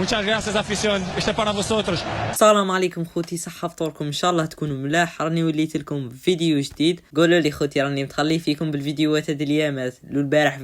Muchas gracias afición. Este para vosotros. السلام عليكم خوتي، صحة فطوركم ان شاء الله تكونوا ملاح. راني وليت لكم فيديو جديد. قولوا لي خوتي راني متخلي فيكم بالفيديوهات هاد الايامات، البارح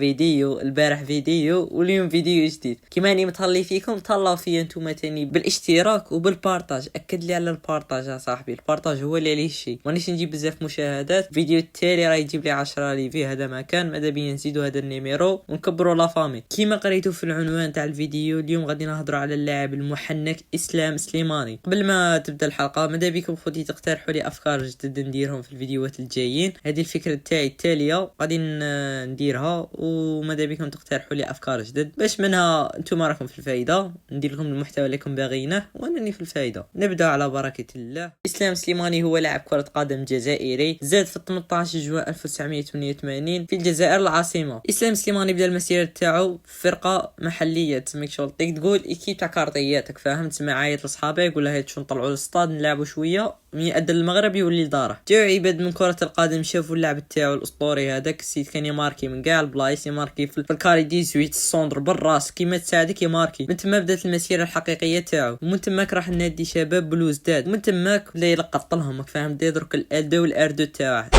فيديو واليوم فيديو جديد. كيما راني متخلي فيكم تهلاو فيا نتوما تاني بالاشتراك وبالبارطاج. اكد لي على البارطاج يا صاحبي، البارطاج هو اللي عليه الشيء. مانيش نجيب بزاف مشاهدات، فيديو التالي راه يجيب لي 10 ليفي. هذا مكان ماذا بيا نزيدوا هذا النيميرو ونكبروا لا فامي. كيما قريتوا في العنوان تاع الفيديو، اليوم غادي نهضروا على اللاعب المحنك اسلام سليماني. قبل ما تبدا الحلقه ماذا بكم خوتي تقترحوا لي افكار جدد نديرهم في الفيديوهات الجايين. هذه الفكره تاعي التاليه غادي نديرها، وماذا بكم تقترحوا لي افكار جدد باش منها نتوما راكم في الفائده، ندير لكم المحتوى اللي راكم باغينه وانني في الفائده. نبدا على بركه الله. اسلام سليماني هو لاعب كره قدم جزائري، زاد في 18 جوان 1988 في الجزائر العاصمه. اسلام سليماني بدا المسيره تاعو في فرقه محليه تسميك شغل تقول ايكيب تاع كارطياتك، فاهم؟ تسمع عايط لصحابه يقول له هات شو نطلعوا للصاد نلعبوا شويه، من يأدل المغرب يولي لداره. جاو عباد من كره القدم شافوا اللعب تاعو الاسطوري هذاك السيد، كان يماركي من كاع البلايص، يماركي في الكاري 18 السوندر بالراس كيما تساعدك يماركي. من تما بدات المسيره الحقيقيه تاعو، ومن تماك راح النادي شباب بلوزداد، ومن تماك بدا يلقط لهم فاهم، بدا يدرك الالدو والاردو تاعه.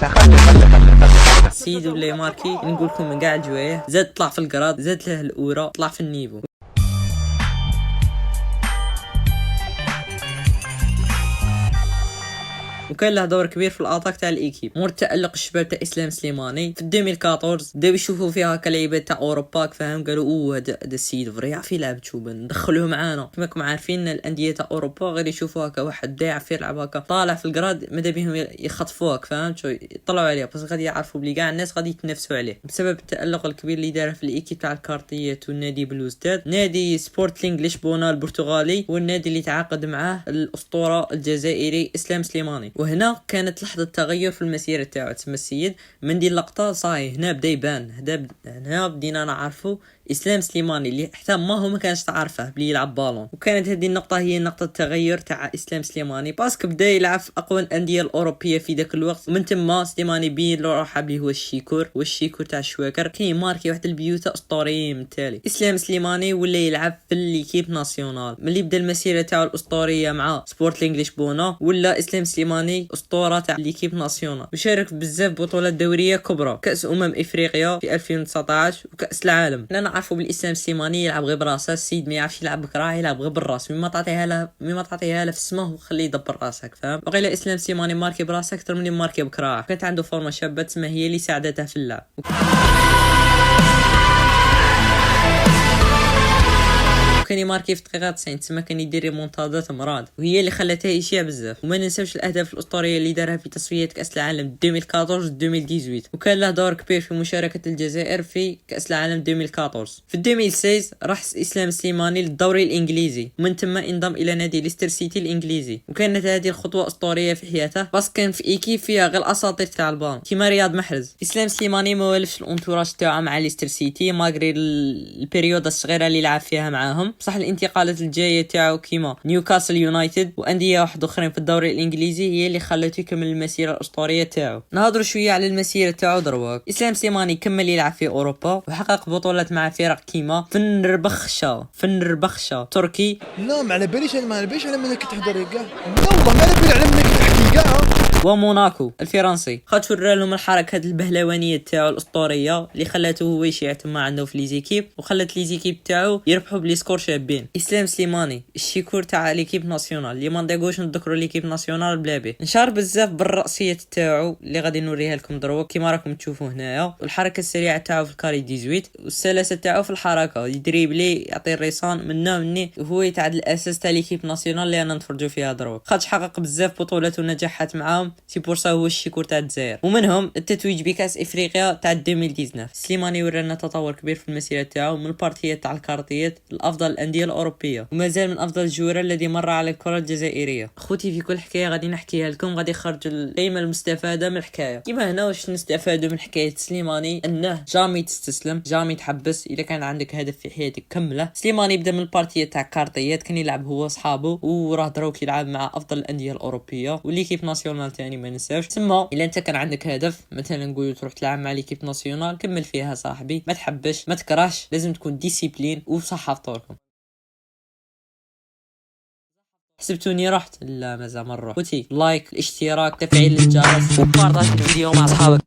خلي السيد ولا يماركي نقول لكم من كاع الجوايه، زاد طلع في القراد، زاد له الاورا، طلع في النيفو. وكان له دور كبير في الاتاك تاع الايكيب. مور تألق الشباب تاع اسلام سليماني في 2014 بداو يشوفوا فيها كلعيبه تاع اوروبا، فاهم؟ قالوا هذا السيد فري يعرف يلعب، تشوف ندخلوه معانا. كما راكم عارفين الانديه تاع اوروبا غير يشوفوها كواحد دا يعرف يلعب هكا طالع في القراد، ماذا بهم يخطفوك، فاهم؟ شو يطلعوا عليه بس غادي يعرفوا بلي كاع الناس غادي يتنافسوا عليه بسبب التألق الكبير اللي داره في الايكيب تاع الكارطيات والنادي بلوزداد. نادي سبورتينغ لشبونه البرتغالي والنادي اللي تعاقد معاه الاسطوره الجزائري اسلام سليماني. وهنا كانت لحظة تغير في المسيرة تاعو. تسمى السيد من دي اللقطة صاي هنا بدا يبان، هنا بدينا نعرفه اسلام سليماني اللي حتى ما هو ما كانش تعرفه بلي يلعب بالون. وكانت هذه النقطة هي نقطة التغير تاع اسلام سليماني، باسكو بدا يلعب في اقوى الاندية الاوروبيه في ذاك الوقت. ومن تما سليماني بين له روحه بلي هو الشيكور تاع الشواكر، كي ماركي واحد البيوت اسطوريين. من التالي اسلام سليماني ولا يلعب في ليكيب ناسيونال. ملي بدا المسيرة تاعو الاسطورية مع سبورتينغ لشبونه، ولا اسلام سليماني اسطورة تاع ليكيب ناسيونال، وشارك بزاف بطولات دورية كبرى، كأس افريقيا في 2019 وكأس العالم. عارفوا بالاسلام سليماني يلعب غير براسه، السيد ما يعرفش يلعب بكراه، يلعب غير بالراس. مما تعطيها له في السماء وخليه يدبر راسك، فاهم؟ وغير اسلام سليماني ماركي براسه اكثر من ماركي بكراه. كانت عنده فورمه شابه تسمى هي اللي ساعدته في اللعب. كان يماركي في دقيقه 90 تما كان يدير ريمونتادات مراد، وهي اللي خلاتها يشيع بزاف. وما ننساوش الاهداف الاسطوريه اللي دارها في تصفيات كاس العالم 2014 2018، وكان له دور كبير في مشاركه الجزائر في كاس العالم 2014. في 2016 راح اسلام سليماني للدوري الانجليزي، ومن ثم انضم الى نادي ليستر سيتي الانجليزي. وكانت هذه الخطوه اسطوريه في حياته، بس كان في ايكيب فيها غير الاساطير تاع البان كيما رياض محرز. اسلام سليماني ما والفش الانتوراج تاعو مع ليستر سيتي ماغري البريود الصغيره اللي لعب فيها معاهم. صح الانتقالات الجايه تاعو كيما نيوكاسل يونايتد وانديه واحد اخرين في الدوري الانجليزي هي اللي خلته يكمل المسيره الاسطوريه تاعو. نهضروا شويه على المسيره تاعو دروك. اسلام سليماني كمل يلعب في اوروبا وحقق بطولات مع فرق كيما فنربخشة تركي. لا ما على باليش على منك تحضر كاع، لا والله ما على بالي على منك تحكي كاع. وموناكو الفرنسي خاطر ورا لهم الحركه هاد البهلوانيه تاعو الاسطوريه اللي خلاته هو يشيع تما عنده في ليزيكيب، وخلت ليزيكيب تاعو يربحوا بلي سكور شابين. اسلام سليماني الشيكور تاع ليكيب ناسيونال اللي ما ندقوش نذكروا ليكيب ناسيونال بلا به. نشار بزاف بالراسيه تاعو اللي غادي نوريها لكم دروك كيما راكم تشوفوا هنايا، والحركه السريعه تاعو في الكاري 18 والسلاسه تاعو في الحركه، يدريبلي يعطي الريسان مني وهو يتعدل الاساس تاع ليكيب ناسيونال اللي انا نتفرجوا فيها دروك. خاطر حقق بزاف بطولات ونجاحات معاهم، سي بورسا هو الشيكور تاع الجزائر. ومنهم التتويج بكاس افريقيا تاع 2019. سليماني ورانا تطور كبير في المسيره تاعو، من البارتيات تاع الكارطيات الافضل الانديه الاوروبيه، وما زال من افضل الجوار الذي مر على الكره الجزائريه. خوتي في كل حكايه غادي نحكيها لكم غادي يخرج القيمه المستفاده من الحكايه. كيما هنا واش نستفادوا من حكايه سليماني انه جامي تستسلم، جامي تحبس. اذا كان عندك هدف في حياتك كمله. سليماني بدا من البارتيه تاع كارطيات، كان يلعب هو وصحابه وراه دروك يلعب مع افضل الانديه الاوروبيه وليكيب ناسيونال تاني ما ننساوش. تما الا انت كان عندك هدف مثلا نقول تروح تلعب مع ليكيب ناسيونال كمل فيها صاحبي، ما تحبش ما تكرهش، لازم تكون ديسيبلين وصحه فطوركم. حسبتوني رحت؟ لا مازال ما نروح. خوتي لايك، الاشتراك، تفعيل الجرس وبارطاج الفيديو مع اصحابك.